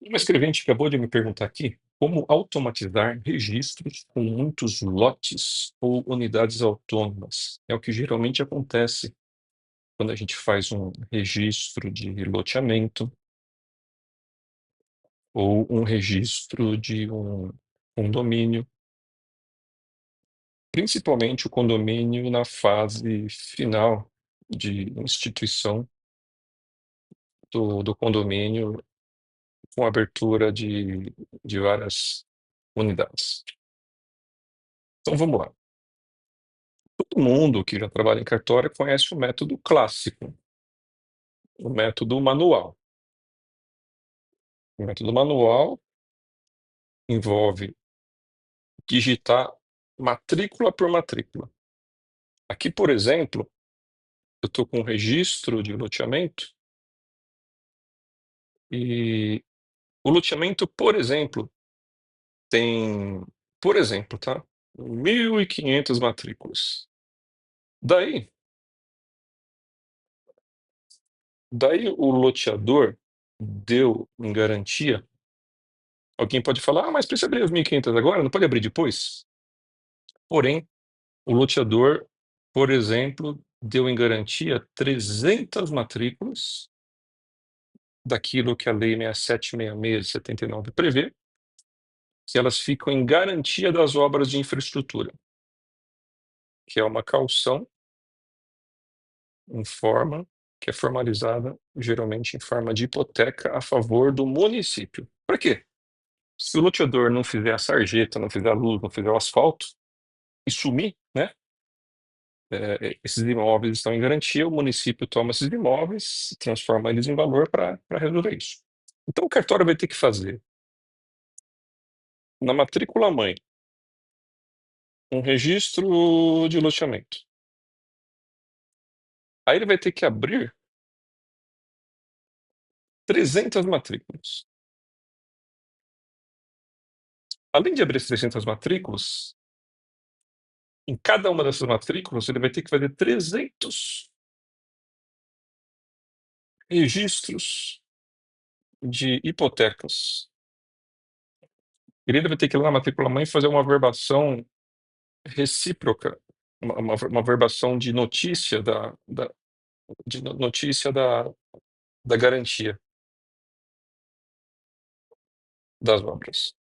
Uma escrevente acabou de me perguntar aqui como automatizar registros com muitos lotes ou unidades autônomas. É o que geralmente acontece quando a gente faz um registro de loteamento ou um registro de um condomínio, principalmente o condomínio na fase final de instituição do condomínio com abertura de várias unidades. Então vamos lá. Todo mundo que já trabalha em cartório conhece o método clássico, o método manual. O método manual envolve digitar matrícula por matrícula. Aqui, por exemplo, eu estou com um registro de loteamento e o loteamento, por exemplo, tem, por exemplo, tá? 1.500 matrículas. Daí, daí o loteador deu em garantia. Alguém pode falar, mas precisa abrir as 1.500 agora? Não pode abrir depois? Porém, o loteador, por exemplo, deu em garantia 300 matrículas daquilo que a Lei 6766 de 79 prevê, que elas ficam em garantia das obras de infraestrutura, que é uma caução em forma, que é formalizada geralmente em forma de hipoteca a favor do município. Para quê? Se o loteador não fizer a sarjeta, não fizer a luz, não fizer o asfalto e sumir, né? Esses imóveis estão em garantia, o município toma esses imóveis, transforma eles em valor para resolver isso. Então, o cartório vai ter que fazer, na matrícula mãe, um registro de loteamento. Aí ele vai ter que abrir 300 matrículas. Além de abrir as 300 matrículas, em cada uma dessas matrículas, ele vai ter que fazer 300 registros de hipotecas. Ele ainda vai ter que ir lá na matrícula mãe e fazer uma verbação recíproca, uma verbação de notícia da garantia das obras.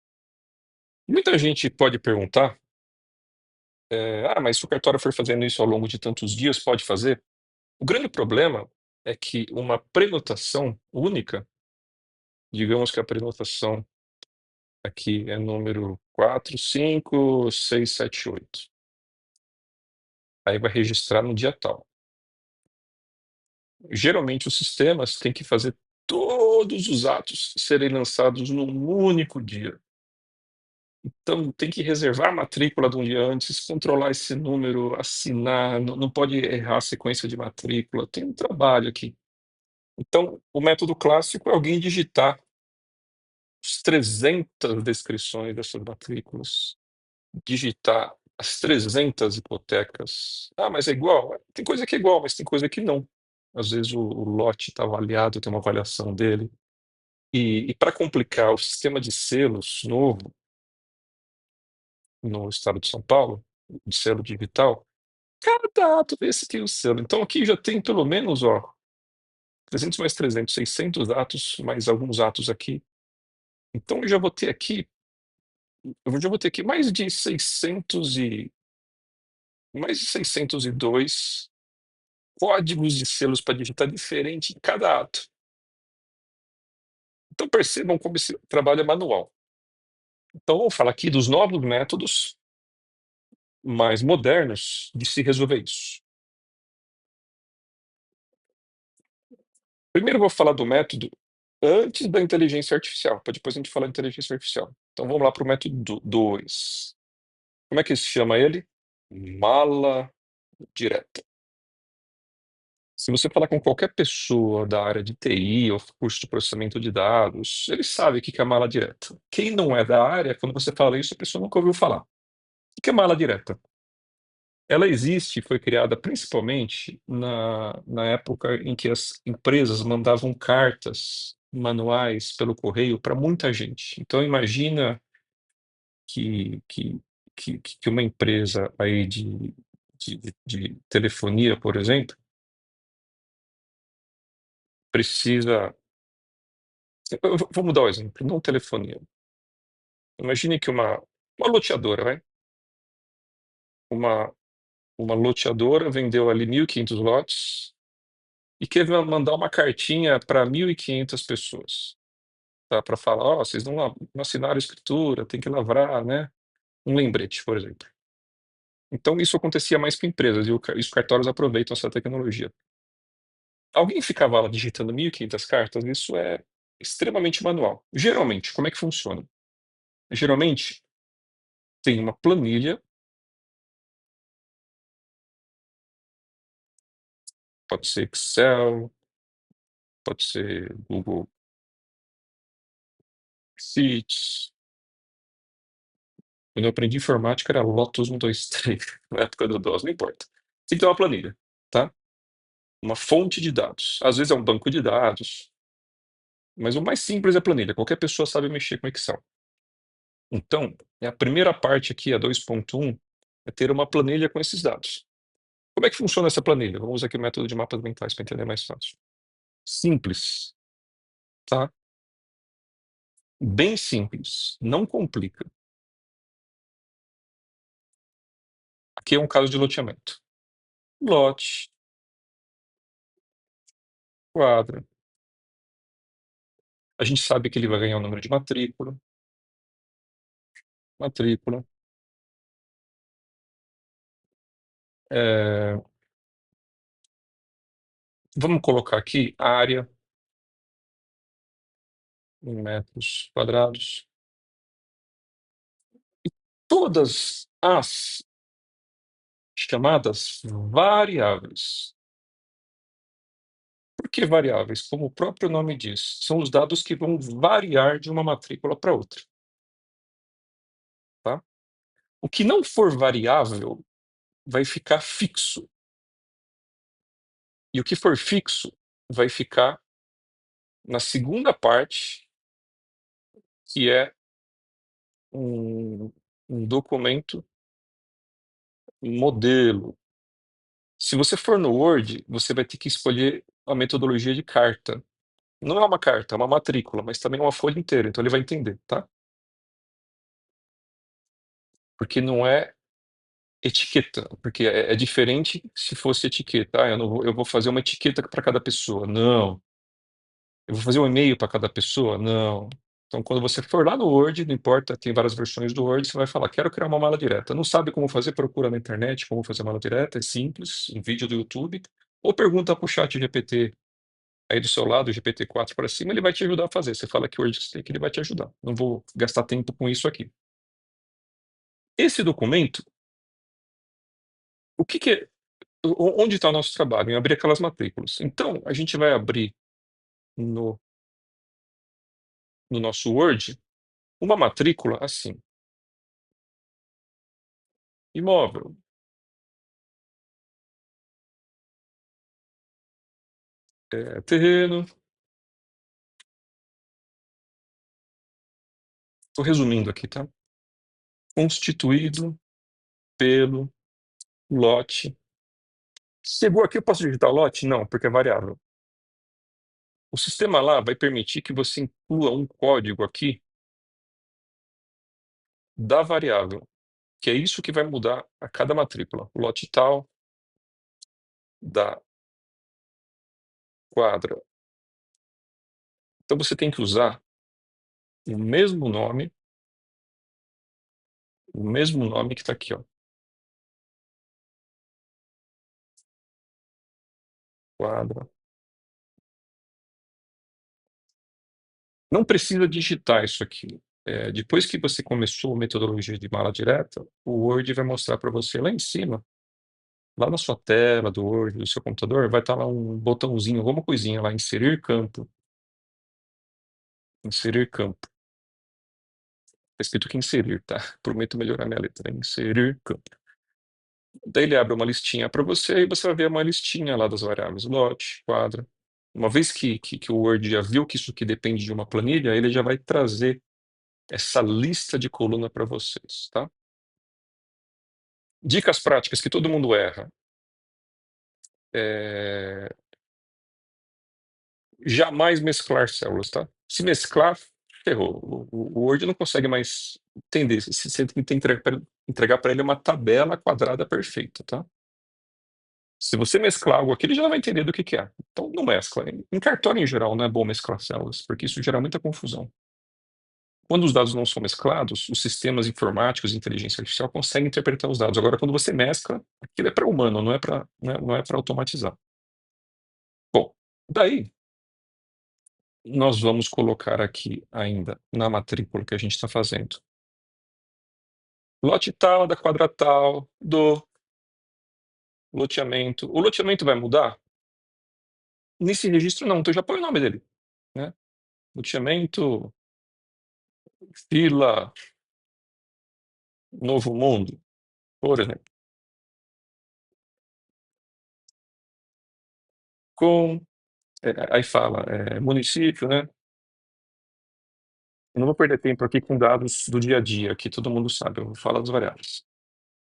Muita gente pode perguntar, mas se o cartório for fazendo isso ao longo de tantos dias, pode fazer? O grande problema é que uma prenotação única, digamos que a prenotação aqui é número 45678, aí vai registrar no dia tal. Geralmente os sistemas têm que fazer todos os atos serem lançados num único dia. Então tem que reservar a matrícula de um dia antes, controlar esse número, assinar, não pode errar a sequência de matrícula, tem um trabalho aqui. Então, o método clássico é alguém digitar as 300 descrições dessas matrículas, digitar as 300 hipotecas. Ah, mas é igual? Tem coisa que é igual, mas tem coisa que não. Às vezes o lote está avaliado, tem uma avaliação dele. E para complicar, o sistema de selos novo no estado de São Paulo, de selo digital, cada ato desse tem o selo. Então aqui já tem pelo menos, ó, 300 mais 300, 600 atos, mais alguns atos aqui. Então eu já vou ter aqui mais de 602 códigos de selos para digitar diferente em cada ato. Então percebam como esse trabalho é manual. Então vamos falar aqui dos novos métodos mais modernos de se resolver isso. Primeiro eu vou falar do método antes da inteligência artificial, para depois a gente falar de inteligência artificial. Então vamos lá para o método 2. Como é que se chama ele? Mala direta. Se você falar com qualquer pessoa da área de TI ou curso de processamento de dados, ele sabe o que que é mala direta. Quem não é da área, quando você fala isso, a pessoa nunca ouviu falar. O que que é mala direta? Ela existe e foi criada principalmente na época em que as empresas mandavam cartas manuais pelo correio para muita gente. Então imagina que que que uma empresa aí de telefonia, por exemplo, precisa eu vou mudar o exemplo, não telefonia. Imagine que uma loteadora, vai, uma uma loteadora vendeu ali 1.500 lotes e quer mandar uma cartinha para 1.500 pessoas, tá, para falar: "Ó, vocês não assinaram a escritura, tem que lavrar, né", um lembrete, por exemplo. Então isso acontecia mais com empresas e os cartórios aproveitam essa tecnologia. Alguém ficava lá digitando 1.500 cartas, isso é extremamente manual. Geralmente, como é que funciona? Geralmente tem uma planilha, pode ser Excel, pode ser Google Sheets. Quando eu aprendi informática era Lotus 123, na época do DOS, não importa. Tem que ter uma planilha, tá? Uma fonte de dados. Às vezes é um banco de dados, mas o mais simples é a planilha, qualquer pessoa sabe mexer com Excel. Então, a primeira parte aqui, a 2.1, é ter uma planilha com esses dados. Como é que funciona essa planilha? Vamos usar aqui o método de mapas mentais para entender mais fácil. Simples, tá? Bem simples, não complica. Aqui é um caso de loteamento. Lote, quadra. A gente sabe que ele vai ganhar o número de matrícula, matrícula. eh, Vamos colocar aqui área em metros quadrados. Todas as chamadas variáveis. Por que variáveis? Como o próprio nome diz, são os dados que vão variar de uma matrícula para outra, tá? O que não for variável vai ficar fixo, e o que for fixo vai ficar na segunda parte, que é um documento modelo. Se você for no Word, você vai ter que escolher a metodologia de carta. Não é uma carta, é uma matrícula, mas também é uma folha inteira, então ele vai entender, tá? Porque não é etiqueta, porque é diferente se fosse etiqueta. "Ah, eu vou fazer uma etiqueta para cada pessoa", não. "Eu vou fazer um e-mail para cada pessoa", não. Então quando você for lá no Word, não importa, tem várias versões do Word, você vai falar: "Quero criar uma mala direta". Não sabe como fazer, procura na internet como fazer mala direta, é simples, um vídeo do YouTube, ou pergunta para o ChatGPT aí do seu lado, o GPT-4 para cima, ele vai te ajudar a fazer. Você fala que Word que você tem que ele vai te ajudar. Não vou gastar tempo com isso aqui. Esse documento, o que que é onde está o nosso trabalho? Em abrir aquelas matrículas. Então, a gente vai abrir no nosso Word uma matrícula assim: imóvel, terreno. Estou resumindo aqui, tá? Constituído pelo lote. Chegou aqui, eu posso digitar o lote? Não, porque é variável. O sistema lá vai permitir que você inclua um código aqui da variável, que é isso que vai mudar a cada matrícula. Lote tal, da quadra. Então você tem que usar o mesmo nome, que está aqui, ó, quadra. Não precisa digitar isso aqui. Depois que você começou a metodologia de mala direta, o Word vai mostrar para você lá em cima, lá na sua tela do Word, do seu computador, vai estar lá um botãozinho, alguma coisinha lá, inserir campo. Inserir campo. Está escrito aqui inserir, tá? Prometo melhorar minha letra. Inserir campo. Daí ele abre uma listinha para você e você vai ver uma listinha lá das variáveis: lote, quadra. Uma vez que o Word já viu que isso aqui depende de uma planilha, ele já vai trazer essa lista de coluna para vocês, tá? Dicas práticas que todo mundo erra. É, jamais mesclar células, tá? Se mesclar, ferrou. O Word não consegue mais entender. Você tem que entregar para ele uma tabela quadrada perfeita, tá? Se você mesclar algo aqui, ele já vai entender do que é. Então, não mescla. Em cartório, em geral, não é bom mesclar células, porque isso gera muita confusão. Quando os dados não são mesclados, os sistemas informáticos e inteligência artificial conseguem interpretar os dados. Agora, quando você mescla, aquilo é para humano, não é para automatizar. Bom, daí nós vamos colocar aqui ainda na matrícula que a gente está fazendo. Lote tal, da quadra tal, do loteamento. O loteamento vai mudar? Nesse registro não, então eu já põe o nome dele, né? Loteamento, Vila Novo Mundo, por exemplo. Com, aí fala, município, né? Eu não vou perder tempo aqui com dados do dia a dia, que todo mundo sabe, eu vou falar das variáveis.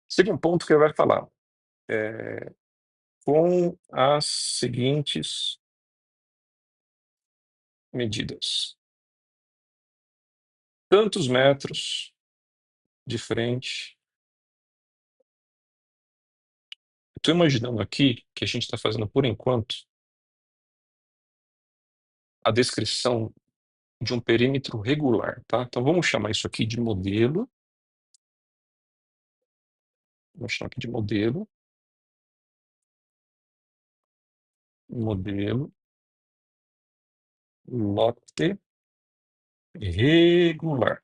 Segundo ponto que ele vai falar, com as seguintes medidas. Tantos metros de frente. Estou imaginando aqui que a gente está fazendo, por enquanto, a descrição de um perímetro regular, tá? Então vamos chamar isso aqui de modelo. Vamos chamar aqui de modelo. Modelo. Lote regular.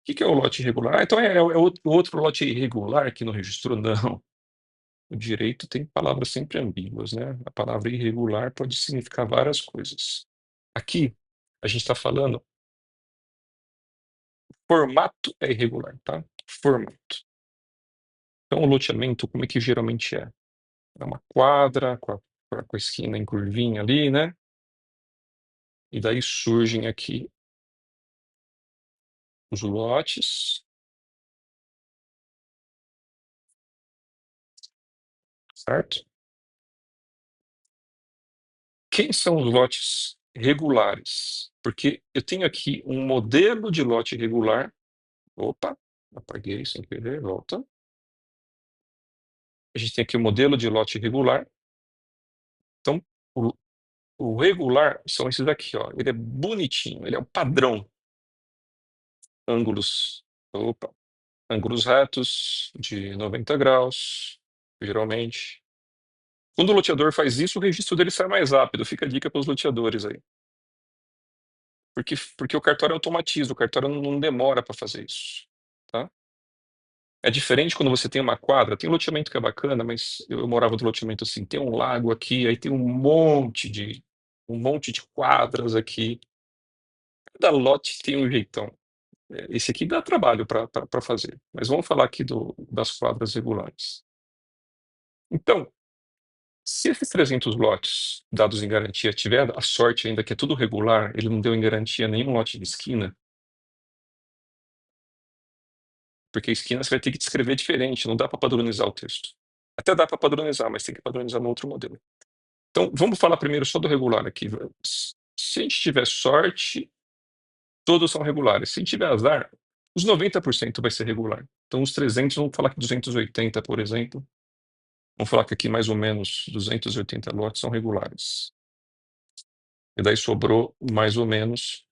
O que é o lote irregular? Então é o outro lote irregular que não registrou? Não. O direito tem palavras sempre ambíguas, né? A palavra irregular pode significar várias coisas. Aqui, a gente está falando, formato é irregular, tá? Formato. Então, o loteamento, como é que geralmente é? É uma quadra com a esquina em curvinha ali, né? E daí surgem aqui os lotes, certo? Quem são os lotes regulares? Porque eu tenho aqui um modelo de lote regular. Opa, apaguei sem querer, volta. A gente tem aqui o modelo de lote regular. Então, o, o regular são esses aqui, ó. Ele é bonitinho, ele é um padrão. Ângulos, opa, ângulos retos de 90 graus, geralmente. Quando o loteador faz isso, o registro dele sai mais rápido. Fica a dica para os loteadores aí. Porque o cartório automatiza, o cartório não demora para fazer isso, tá? É diferente quando você tem uma quadra, tem um loteamento que é bacana, mas eu morava no loteamento assim, tem um lago aqui, aí tem um monte de quadras aqui. Cada lote tem um jeitão. Esse aqui dá trabalho para fazer, mas vamos falar aqui das quadras regulares. Então, se esses 300 lotes dados em garantia tiver a sorte ainda que é tudo regular, ele não deu em garantia nenhum lote de esquina, porque a esquina você vai ter que descrever diferente, não dá para padronizar o texto. Até dá para padronizar, mas tem que padronizar no outro modelo. Então, vamos falar primeiro só do regular aqui. Se a gente tiver sorte, todos são regulares. Se a gente tiver azar, os 90% vai ser regular. Então, os 300, vamos falar que 280, por exemplo. Vamos falar que aqui mais ou menos 280 lotes são regulares. E daí sobrou mais ou menos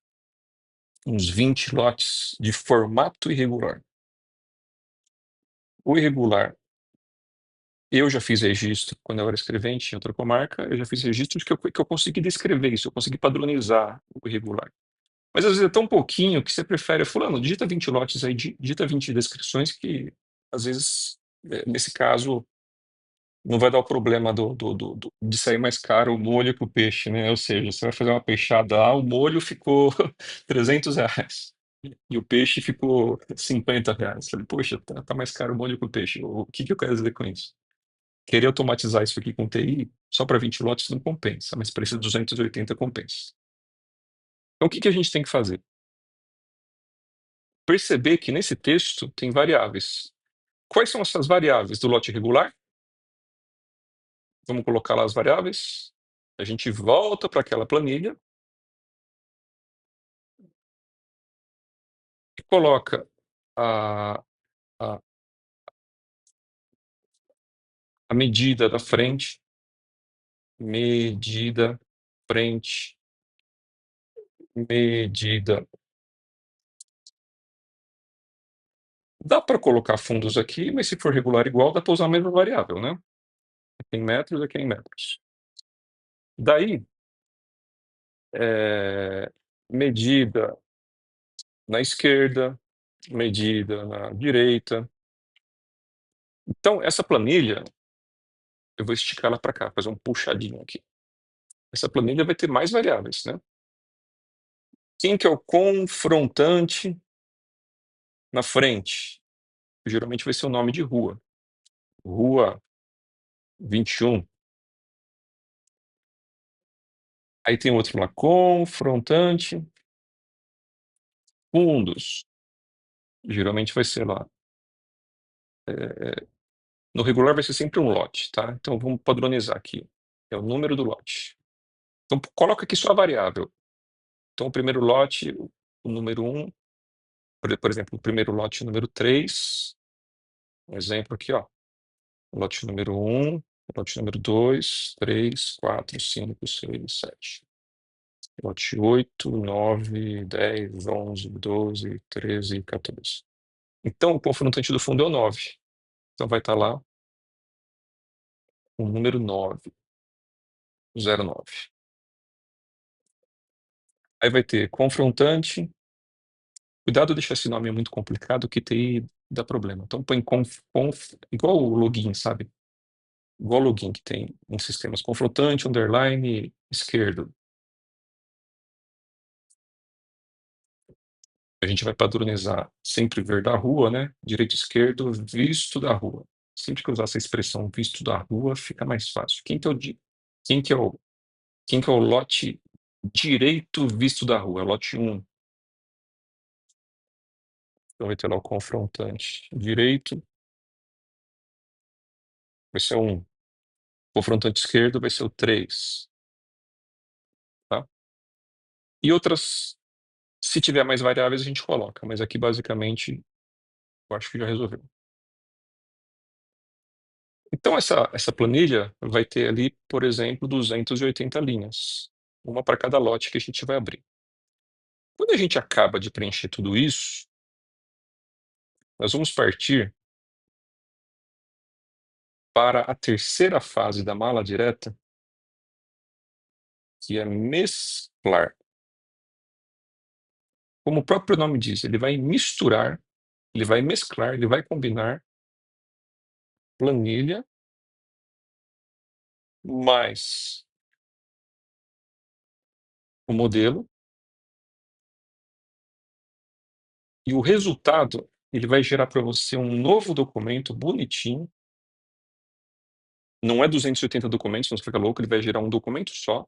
uns 20 lotes de formato irregular. O irregular, eu já fiz registro quando eu era escrevente em outra comarca, eu já fiz registros que eu consegui descrever isso, eu consegui padronizar o irregular. Mas às vezes é tão pouquinho que você prefere, fulano, digita 20 lotes aí, digita 20 descrições que, às vezes, nesse caso, não vai dar o problema de sair mais caro o molho que o peixe, né? Ou seja, você vai fazer uma peixada lá, o molho ficou R$ 300 e o peixe ficou R$ 50. Você fala, poxa, tá mais caro o molho que o peixe. O que eu quero dizer com isso? querer automatizar isso aqui com TI, só para 20 lotes não compensa, mas para esses 280 compensa. Então, o que que a gente tem que fazer? Perceber que nesse texto tem variáveis. Quais são essas variáveis do lote regular? Vamos colocar lá as variáveis. A gente volta para aquela planilha e coloca a, a, a medida da frente, medida, frente, medida. Dá para colocar fundos aqui, mas se for regular igual, dá para usar a mesma variável, né? Aqui em metros, aqui em metros. Daí, medida na esquerda, medida na direita. Então, essa planilha, eu vou esticar ela para cá, fazer um puxadinho aqui. Essa planilha vai ter mais variáveis, né? Quem que é o confrontante na frente? Geralmente vai ser o nome de rua. Rua 21. Aí tem outro lá, confrontante, fundos. Geralmente vai ser lá. No regular vai ser sempre um lote, tá? Então vamos padronizar aqui. É o número do lote. Então coloca aqui só a variável. Então o primeiro lote, o número 1, por exemplo, o primeiro lote, o número 3. Um exemplo aqui, ó. Lote número 1, lote número 2, 3, 4, 5, 6, 7. Lote 8, 9, 10, 11, 12, 13 e 14. Então, o confrontante do fundo é o 9. Então, vai estar lá o número 9, 09. Aí vai ter confrontante. Cuidado deixar esse nome muito complicado, que TI dá problema. Então, põe igual o login, sabe? Igual o login que tem em sistemas. Confrontante, underline, esquerdo. A gente vai padronizar sempre ver da rua, né? Direito e esquerdo, visto da rua. Sempre que usar essa expressão visto da rua, fica mais fácil. Quem que é o, quem que é o lote direito visto da rua? É o lote 1. Então vai ter lá o confrontante direito, vai ser o 1. Confrontante esquerdo vai ser o 3. Tá? E outras, se tiver mais variáveis, a gente coloca, mas aqui basicamente eu acho que já resolveu. Então, essa planilha vai ter ali, por exemplo, 280 linhas, uma para cada lote que a gente vai abrir. Quando a gente acaba de preencher tudo isso, nós vamos partir para a terceira fase da mala direta, que é mesclar. Como o próprio nome diz, ele vai misturar, ele vai mesclar, ele vai combinar planilha mais o modelo, e o resultado ele vai gerar para você um novo documento bonitinho. Não é 280 documentos, não fica louco, ele vai gerar um documento só,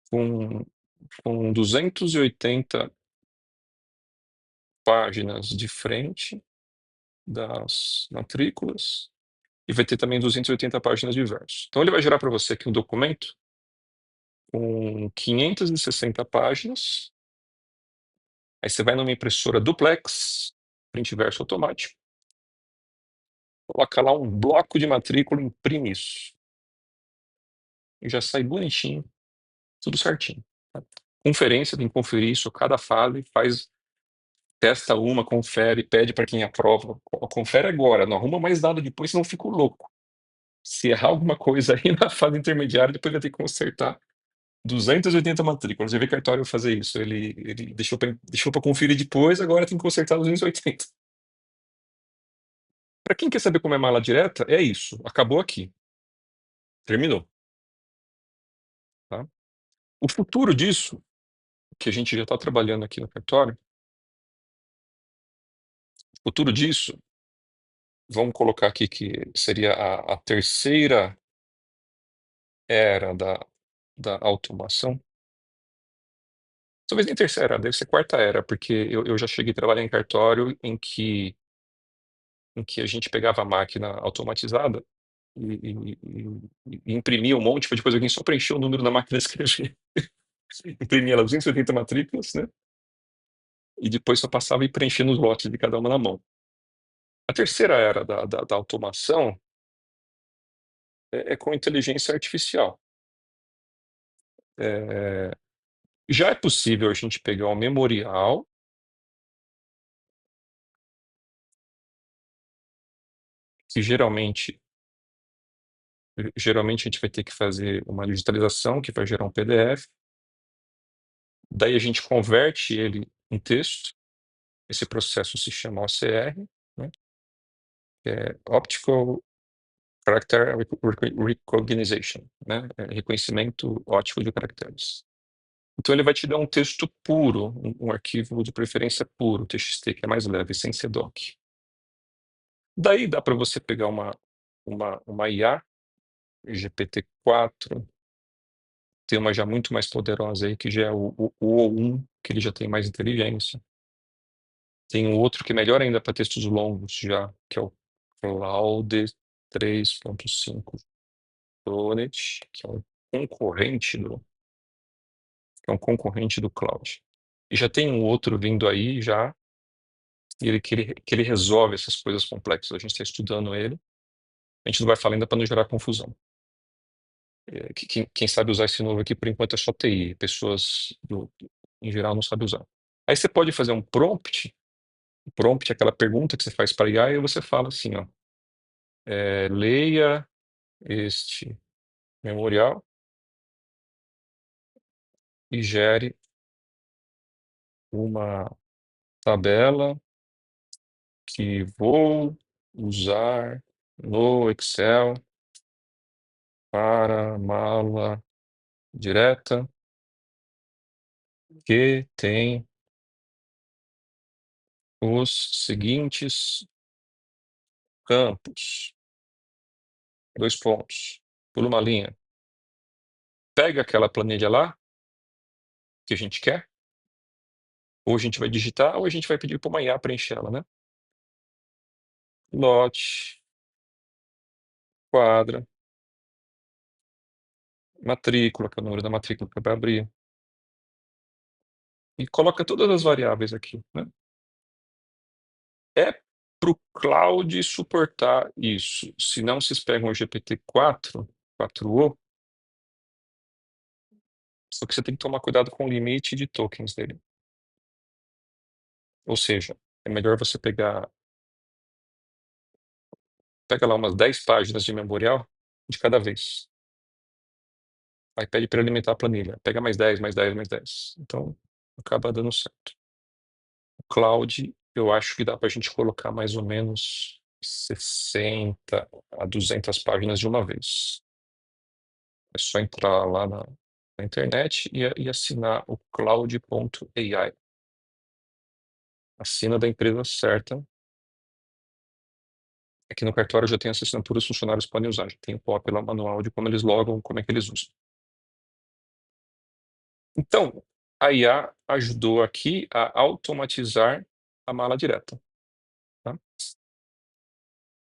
com, com 280 páginas de frente das matrículas, e vai ter também 280 páginas de verso. Então ele vai gerar para você aqui um documento com 560 páginas. Aí você vai numa impressora duplex, print verso automático, coloca lá um bloco de matrícula e imprime isso. E já sai bonitinho, tudo certinho. Tá? Conferência, tem que conferir isso, cada fase, testa uma, confere, pede para quem aprova. Confere agora, não arruma mais nada depois, senão eu fico louco. Se errar alguma coisa aí na fase intermediária, depois vai ter que consertar 280 matrículas. Já vi cartório fazer isso. Ele deixou para conferir depois, agora tem que consertar 280. Para quem quer saber como é mala direta, é isso. Acabou aqui. Terminou. Tá? O futuro disso, que a gente já está trabalhando aqui no cartório, o futuro disso vamos colocar aqui que seria a terceira era da automação. Talvez nem terceira, deve ser quarta era, porque eu já cheguei a trabalhar em cartório em que a gente pegava a máquina automatizada e imprimia um monte, tipo, depois alguém só preenchia o número na máquina de escrever. Imprimia lá 280 matrículas, né? E depois só passava e preenchendo os lotes de cada uma na mão. A terceira era da automação é com inteligência artificial. É, já é possível a gente pegar um memorial, que geralmente a gente vai ter que fazer uma digitalização, que vai gerar um PDF. Daí a gente converte ele em texto. Esse processo se chama OCR, né? Que é Optical Character Recognition, né? Reconhecimento óptico de caracteres. Então ele vai te dar um texto puro, um arquivo de preferência puro, TXT, que é mais leve, sem ser doc. Daí dá para você pegar uma IA, GPT-4, tem uma já muito mais poderosa aí, que já é o O1, que ele já tem mais inteligência. Tem um outro que é melhor ainda para textos longos já, que é o Claude 3.5 Sonnet, concorrente do, que é um concorrente do Claude. E já tem um outro vindo aí já, que ele resolve essas coisas complexas. A gente está estudando ele. A gente não vai falar ainda para não gerar confusão. Quem sabe usar esse novo aqui, por enquanto, é só TI. Pessoas, em geral, não sabem usar. Aí você pode fazer um prompt. O prompt é aquela pergunta que você faz para IA e você fala assim, ó, leia este memorial e gere uma tabela que vou usar no Excel para mala direta que tem os seguintes campos, dois pontos, por uma linha. Pega aquela planilha lá que a gente quer, ou a gente vai digitar, ou a gente vai pedir para uma IA preencher ela, né? Lote, quadra, matrícula, que é o número da matrícula que vai abrir, e coloca todas as variáveis aqui, né? É para o Cloud suportar isso. Se não, vocês pegam o GPT-4, 4o, só que você tem que tomar cuidado com o limite de tokens dele. Ou seja, é melhor você pega lá umas 10 páginas de memorial de cada vez. Aí pede para alimentar a planilha. Pega mais 10, mais 10, mais 10. Então, acaba dando certo. O Cloud, eu acho que dá para a gente colocar mais ou menos 60 a 200 páginas de uma vez. É só entrar lá na internet e assinar o cloud.ai. Assina da empresa certa. Aqui no cartório já tem essa assinatura, os funcionários podem usar. Já tem o cópia lá, manual de como eles logam, como é que eles usam. Então, a IA ajudou aqui a automatizar a mala direta. Tá?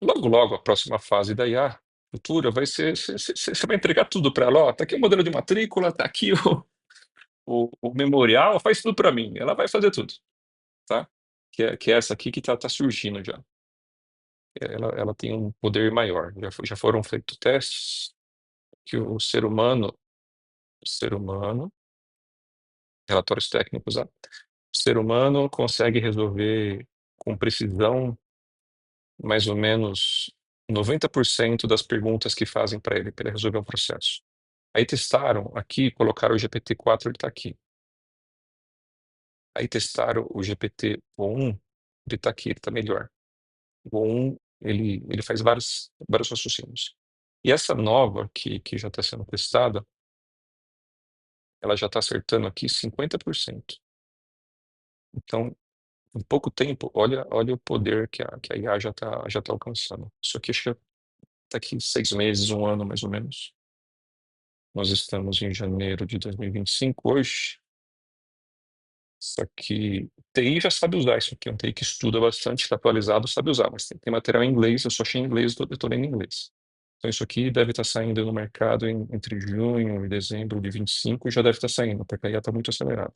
Logo, logo, a próxima fase da IA futura vai ser, você vai entregar tudo para ela. Ó, tá aqui o modelo de matrícula, tá aqui o memorial, faz tudo para mim. Ela vai fazer tudo, tá? Que é essa aqui que tá surgindo já. Ela tem um poder maior. Já foram feitos testes que o ser humano, relatórios técnicos, o ser humano consegue resolver com precisão mais ou menos 90% das perguntas que fazem para ele resolver um processo. Aí testaram aqui, colocaram o GPT-4, ele está aqui. Aí testaram o GPT-1, ele está aqui, ele está melhor. O 1, ele faz vários raciocínios. E essa nova que já está sendo testada, ela já está acertando aqui 50%. Então, Em pouco tempo, olha o poder que a IA já tá alcançando. Isso aqui acho que daqui 6 meses, um ano mais ou menos. Nós estamos em janeiro de 2025 hoje. Isso aqui, TI já sabe usar isso aqui. É um TI que estuda bastante, está atualizado, sabe usar, mas tem material em inglês, eu só achei em inglês, eu tô lendo em inglês. Então isso aqui deve estar saindo no mercado entre junho e dezembro de 25 e já deve estar saindo, porque a IA está muito acelerada.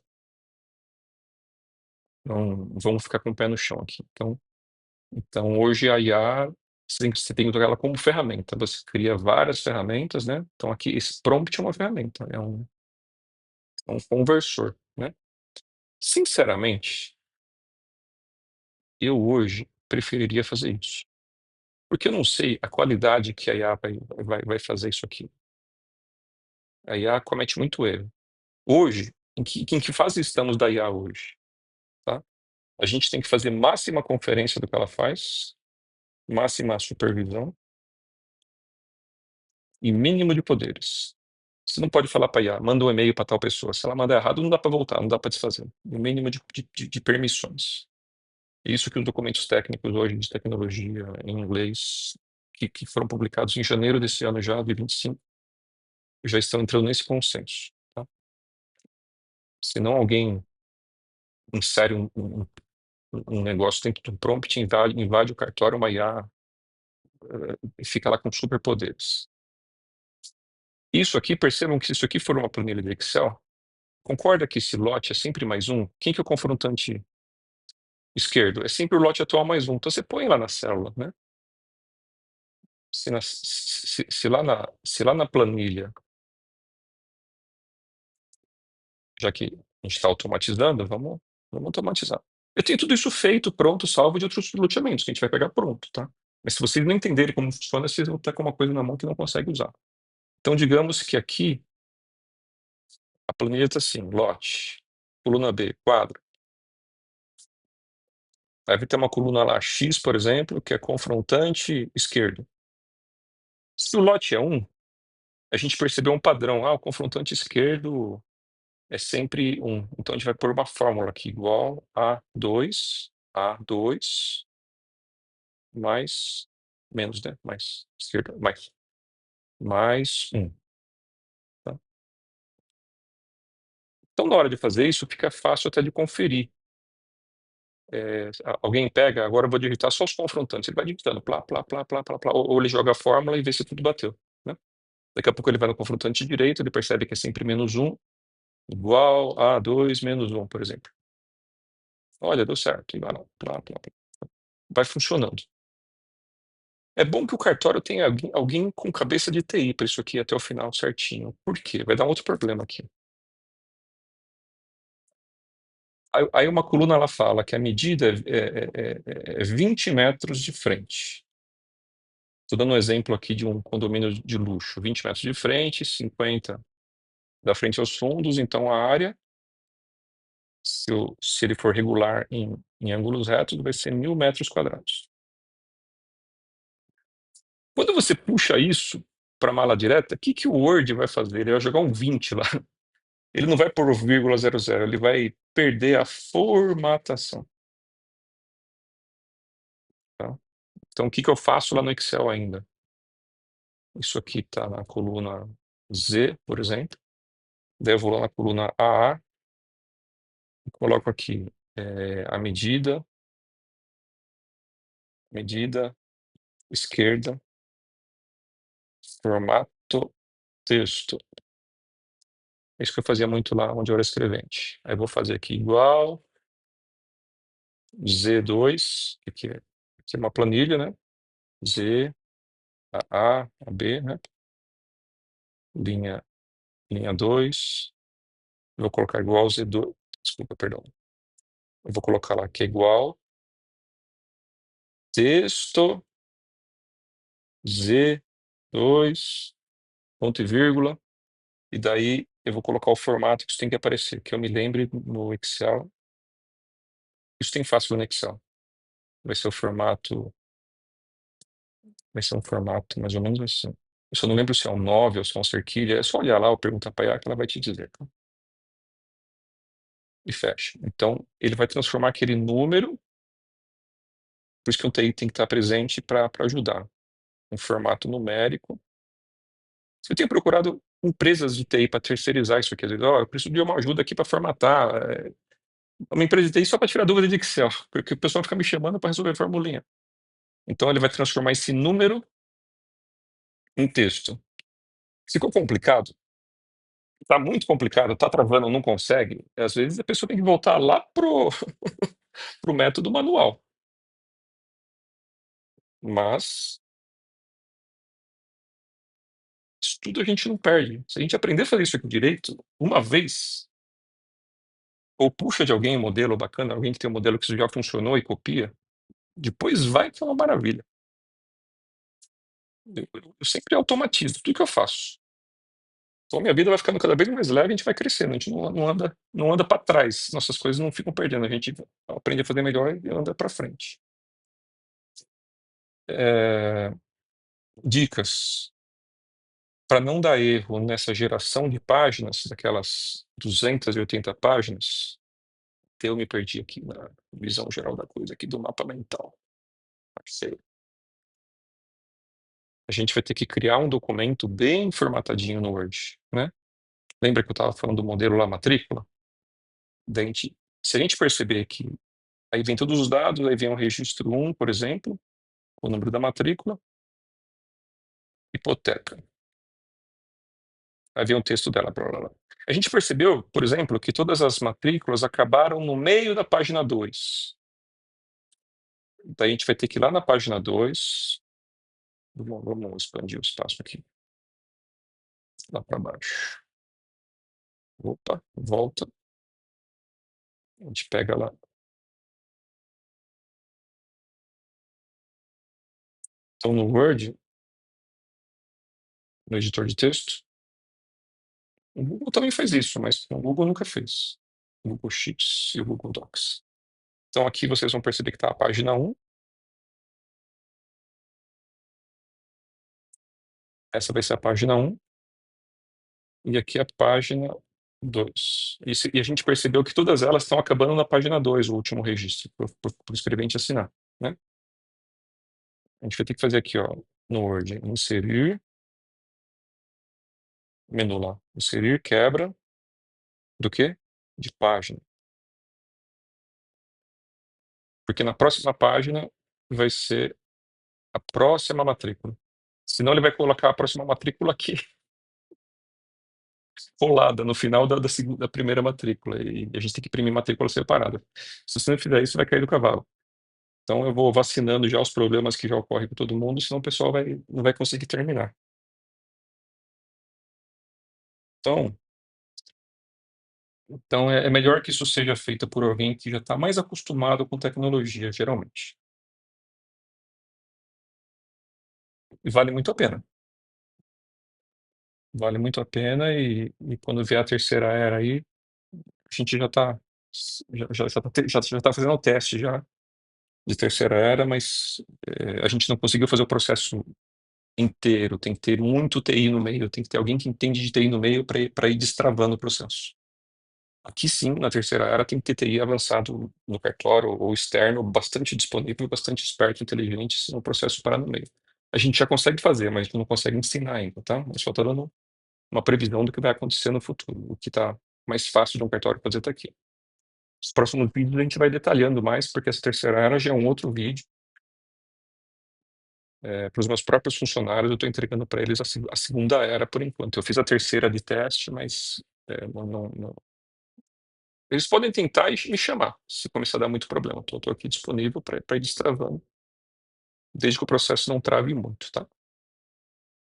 Não vamos ficar com o pé no chão aqui. Então hoje a IA, você tem que usar ela como ferramenta. Você cria várias ferramentas, né? Então aqui esse prompt é uma ferramenta, é um conversor, né? Sinceramente, eu hoje preferiria fazer isso. Porque eu não sei a qualidade que a IA vai fazer isso aqui. A IA comete muito erro. Hoje, em que fase estamos da IA hoje? Tá? A gente tem que fazer máxima conferência do que ela faz, máxima supervisão e mínimo de poderes. Você não pode falar para a IA, manda um e-mail para tal pessoa. Se ela mandar errado, não dá para voltar, não dá para desfazer. O mínimo de permissões. Isso que os documentos técnicos hoje de tecnologia em inglês, que foram publicados em janeiro desse ano já, de 25, já estão entrando nesse consenso. Tá? Senão alguém insere um negócio dentro do prompt, invade o cartório, uma IA, e fica lá com superpoderes. Isso aqui, percebam que se isso aqui for uma planilha de Excel, concorda que esse lote é sempre mais um? Quem que é o confrontante esquerdo? É sempre o lote atual mais um. Então você põe lá na célula, né? Se lá na planilha, já que a gente está automatizando, vamos automatizar. Eu tenho tudo isso feito, pronto, salvo de outros loteamentos, que a gente vai pegar pronto, tá? Mas se vocês não entenderem como funciona, vocês vão estar com uma coisa na mão que não consegue usar. Então, digamos que aqui a planilha está assim, lote, coluna B, quadro. Aí vai ter uma coluna lá, X, por exemplo, que é confrontante esquerdo. Se o lote é 1, a gente percebeu um padrão. O confrontante esquerdo é sempre 1. Então a gente vai pôr uma fórmula aqui, igual a 2 mais, menos, né? Mais, esquerda, mais 1. Tá? Então, na hora de fazer isso, fica fácil até de conferir. Alguém pega, agora eu vou digitar só os confrontantes. Ele vai digitando, plá, plá, plá, plá, plá, plá, ou ele joga a fórmula e vê se tudo bateu. Né? Daqui a pouco ele vai no confrontante direito, ele percebe que é sempre menos 1, igual a 2 menos 1, por exemplo. Olha, deu certo. E vai lá, plá, plá, plá. Vai funcionando. É bom que o cartório tenha alguém com cabeça de TI para isso aqui até o final certinho. Por quê? Vai dar um outro problema aqui. Aí uma coluna ela fala que a medida é 20 metros de frente. Estou dando um exemplo aqui de um condomínio de luxo, 20 metros de frente, 50 da frente aos fundos, então a área, se ele for regular em ângulos retos, vai ser 1.000 metros quadrados. Quando você puxa isso para a mala direta, o que o Word vai fazer? Ele vai jogar um 20 lá. Ele não vai pôr o vírgula 00, ele vai perder a formatação. Tá? Então, o que eu faço lá no Excel ainda? Isso aqui está na coluna Z, por exemplo. Daí eu vou lá na coluna AA e coloco aqui a medida esquerda, formato, texto. É isso que eu fazia muito lá onde eu era escrevente. Aí eu vou fazer aqui igual Z2, que aqui é uma planilha, né? Z, a B, né? Linha 2. Eu vou colocar igual Z2. Desculpa, perdão. Eu vou colocar lá que é igual texto Z2, ponto e vírgula. E daí eu vou colocar o formato que isso tem que aparecer, que eu me lembre no Excel. Isso tem fácil no Excel. Vai ser o formato, vai ser um formato mais ou menos assim. Eu só não lembro se é um 9 ou se é um cerquilha. É só olhar lá ou perguntar para ela que ela vai te dizer. Tá? e fecha. Então, ele vai transformar aquele número, por isso que o TI tem que estar presente para ajudar, um formato numérico. Eu tenho procurado empresas de TI para terceirizar isso aqui, às vezes, eu preciso de uma ajuda aqui para formatar, uma empresa de TI só para tirar dúvida de Excel, porque o pessoal fica me chamando para resolver formulinha. Então ele vai transformar esse número em texto. Ficou complicado? Está muito complicado, está travando, não consegue, às vezes a pessoa tem que voltar lá pro o método manual. Mas isso tudo a gente não perde. Se a gente aprender a fazer isso aqui direito, uma vez, ou puxa de alguém um modelo bacana, alguém que tem um modelo que isso já funcionou e copia, depois vai que é uma maravilha. Eu sempre automatizo tudo que eu faço. Então minha vida vai ficando cada vez mais leve, a gente vai crescendo, a gente não anda para trás, nossas coisas não ficam perdendo, a gente aprende a fazer melhor e anda para frente. Eh, dicas para não dar erro nessa geração de páginas, daquelas 280 páginas, eu me perdi aqui na visão geral da coisa, aqui do mapa mental. Parceiro. A gente vai ter que criar um documento bem formatadinho no Word, né? Lembra que eu estava falando do modelo lá, matrícula? Daí se a gente perceber que aí vem todos os dados, aí vem o registro 1, por exemplo, o número da matrícula, hipoteca. Aí vem o texto dela, blá, blá, blá. A gente percebeu, por exemplo, que todas as matrículas acabaram no meio da página 2. Daí a gente vai ter que ir lá na página 2. Vamos expandir o espaço aqui. Lá para baixo. Opa, volta. A gente pega lá. Então, no Word, no editor de texto, o Google também faz isso, mas o Google nunca fez. O Google Sheets e o Google Docs. Então, aqui vocês vão perceber que está a página 1. Essa vai ser a página 1. E aqui a página 2. E a gente percebeu que todas elas estão acabando na página 2, o último registro, por escrevente assinar, né? A gente vai ter que fazer aqui, ó, no Word, inserir, menu lá, inserir, quebra, do quê? De página. Porque na próxima página vai ser a próxima matrícula. Senão ele vai colocar a próxima matrícula aqui, colada, no final da primeira matrícula. E a gente tem que imprimir matrícula separada. Se você não fizer isso, vai cair do cavalo. Então eu vou vacinando já os problemas que já ocorrem com todo mundo, senão o pessoal não vai conseguir terminar. Então, é melhor que isso seja feito por alguém que já está mais acostumado com tecnologia, geralmente. E vale muito a pena. Vale muito a pena e quando vier a terceira era aí, a gente já tá fazendo o teste já de terceira era, mas a gente não conseguiu fazer o processo inteiro, tem que ter muito TI no meio, tem que ter alguém que entende de TI no meio para ir destravando o processo. Aqui sim, na terceira era, tem que ter TI avançado no cartório ou externo, bastante disponível, bastante esperto, inteligente, senão o processo parar no meio. A gente já consegue fazer, mas a gente não consegue ensinar ainda, tá? Mas só tô dando uma previsão do que vai acontecer no futuro. O que está mais fácil de um cartório fazer está aqui. Os próximos vídeos a gente vai detalhando mais, porque essa terceira era já é um outro vídeo. Para os meus próprios funcionários, eu estou entregando para eles a segunda era por enquanto. Eu fiz a terceira de teste, mas não. Eles podem tentar e me chamar, se começar a dar muito problema. Estou aqui disponível para ir destravando, desde que o processo não trave muito, tá?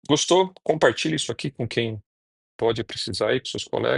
Gostou? Compartilhe isso aqui com quem pode precisar aí, com seus colegas.